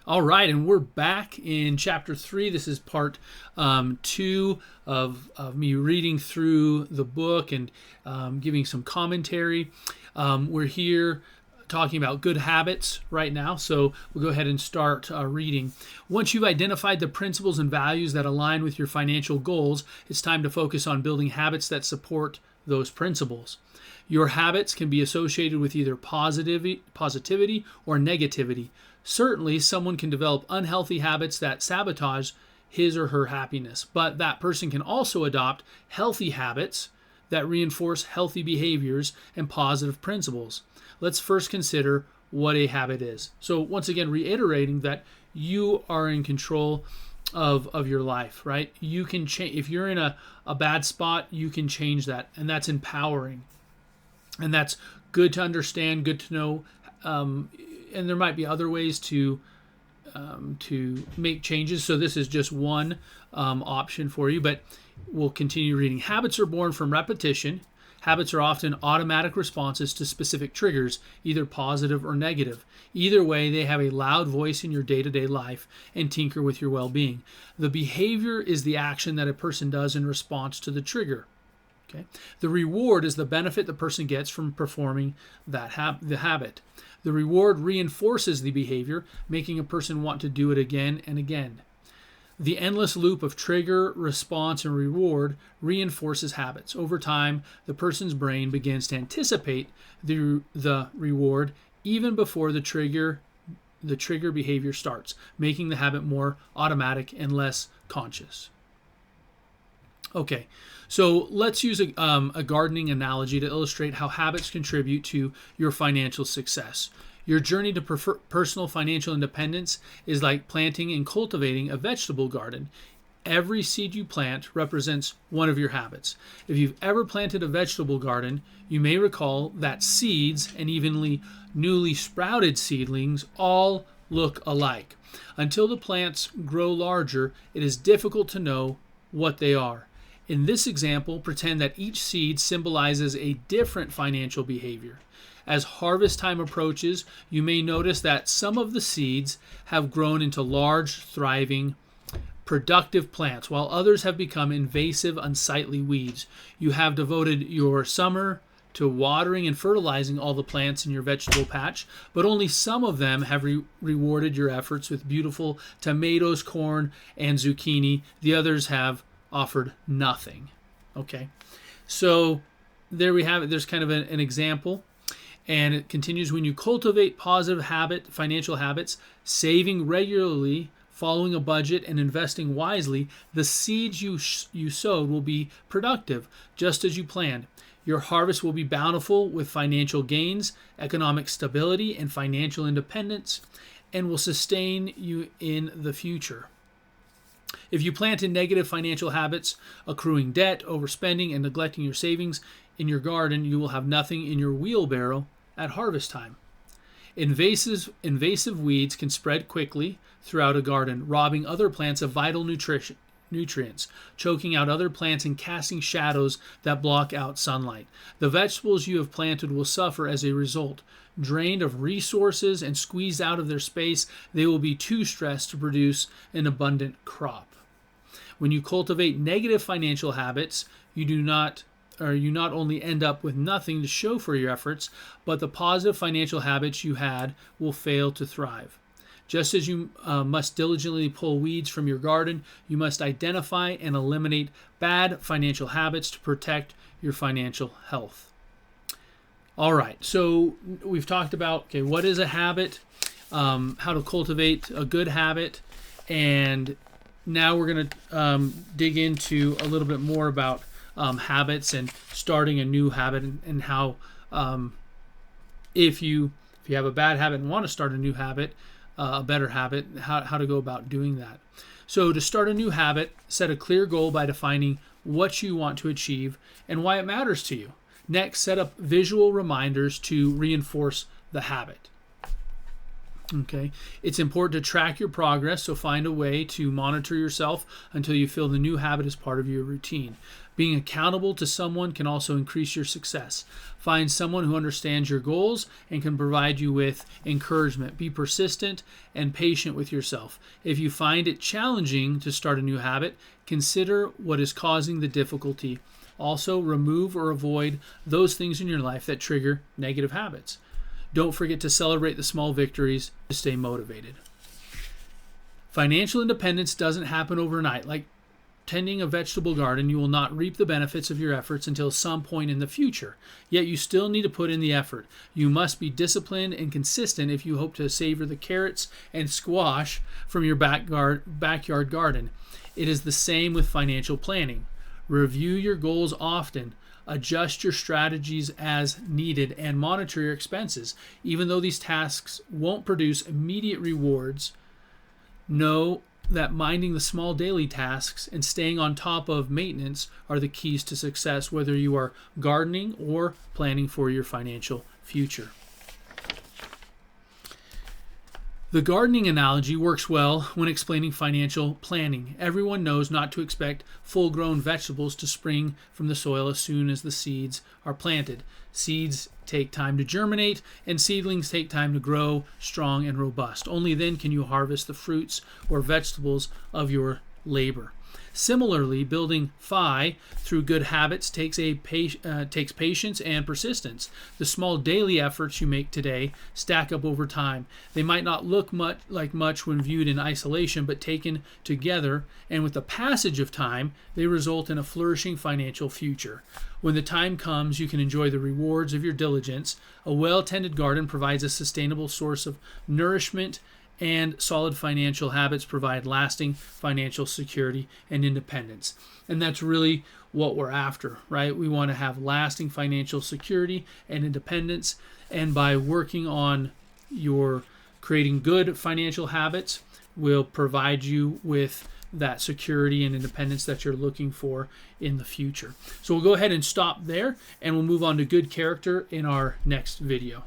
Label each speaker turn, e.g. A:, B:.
A: All right, and we're back in chapter 3. This is part 2 of me reading through the book and giving some commentary. We're here talking about good habits right now, so we'll go ahead and start reading. Once you've identified the principles and values that align with your financial goals, it's time to focus on building habits that support those principles. Your habits can be associated with either positivity or negativity. Certainly, someone can develop unhealthy habits that sabotage his or her happiness, but that person can also adopt healthy habits that reinforce healthy behaviors and positive principles. Let's first consider what a habit is. So once again, reiterating that you are in control of your life, right? You can change. If you're in a bad spot, you can change that, and that's empowering. And that's good to understand, good to know. And there might be other ways to make changes. So this is just one option for you, but we'll continue reading. Habits are born from repetition. Habits are often automatic responses to specific triggers, either positive or negative. Either way, they have a loud voice in your day-to-day life and tinker with your well-being. The behavior is the action that a person does in response to the trigger. Okay. The reward is the benefit the person gets from performing the habit. The reward reinforces the behavior, making a person want to do it again and again. The endless loop of trigger, response, and reward reinforces habits. Over time, the person's brain begins to anticipate the reward even before the trigger behavior starts, making the habit more automatic and less conscious. Okay, so let's use a gardening analogy to illustrate how habits contribute to your financial success. Your journey to personal financial independence is like planting and cultivating a vegetable garden. Every seed you plant represents one of your habits. If you've ever planted a vegetable garden, you may recall that seeds and evenly newly sprouted seedlings all look alike. Until the plants grow larger, it is difficult to know what they are. In this example, pretend that each seed symbolizes a different financial behavior. As harvest time approaches, you may notice that some of the seeds have grown into large, thriving, productive plants, while others have become invasive, unsightly weeds. You have devoted your summer to watering and fertilizing all the plants in your vegetable patch, but only some of them have rewarded your efforts with beautiful tomatoes, corn, and zucchini. The others have offered nothing. Okay, so there we have it. There's kind of an example, and it continues. When you cultivate positive financial habits, saving regularly, following a budget, and investing wisely, the seeds you sowed will be productive, just as you planned. Your harvest will be bountiful with financial gains, economic stability, and financial independence, and will sustain you in the future. If you plant in negative financial habits, accruing debt, overspending, and neglecting your savings in your garden, you will have nothing in your wheelbarrow at harvest time. Invasive weeds can spread quickly throughout a garden, robbing other plants of vital nutrients, choking out other plants, and casting shadows that block out sunlight. The vegetables you have planted will suffer as a result. Drained of resources and squeezed out of their space, they will be too stressed to produce an abundant crop. When you cultivate negative financial habits, you not only end up with nothing to show for your efforts, but the positive financial habits you had will fail to thrive. Just as you must diligently pull weeds from your garden, you must identify and eliminate bad financial habits to protect your financial health. All right, so we've talked about, okay, what is a habit, how to cultivate a good habit, and now we're going to dig into a little bit more about habits and starting a new habit, and how if you have a bad habit and want to start a new habit, a better habit, how to go about doing that. So to start a new habit, set a clear goal by defining what you want to achieve and why it matters to you. Next, set up visual reminders to reinforce the habit. Okay, it's important to track your progress, so find a way to monitor yourself until you feel the new habit is part of your routine. Being accountable to someone can also increase your success. Find someone who understands your goals and can provide you with encouragement. Be persistent and patient with yourself. If you find it challenging to start a new habit, consider what is causing the difficulty. Also, remove or avoid those things in your life that trigger negative habits. Don't forget to celebrate the small victories to stay motivated. Financial independence doesn't happen overnight. Like tending a vegetable garden, you will not reap the benefits of your efforts until some point in the future. Yet you still need to put in the effort. You must be disciplined and consistent if you hope to savor the carrots and squash from your backyard garden. It is the same with financial planning. Review your goals often. Adjust your strategies as needed and monitor your expenses. Even though these tasks won't produce immediate rewards, know that minding the small daily tasks and staying on top of maintenance are the keys to success, whether you are gardening or planning for your financial future. The gardening analogy works well when explaining financial planning. Everyone knows not to expect full-grown vegetables to spring from the soil as soon as the seeds are planted. Seeds take time to germinate, and seedlings take time to grow strong and robust. Only then can you harvest the fruits or vegetables of your labor. Similarly, building FI through good habits takes patience and persistence. The small daily efforts you make today stack up over time. They might not look much when viewed in isolation, but taken together and with the passage of time, they result in a flourishing financial future. When the time comes, you can enjoy the rewards of your diligence. A well-tended garden provides a sustainable source of nourishment, and solid financial habits provide lasting financial security and independence. And that's really what we're after, right? We want to have lasting financial security and independence. And by working on your creating good financial habits, will provide you with that security and independence that you're looking for in the future. So we'll go ahead and stop there, and we'll move on to good character in our next video.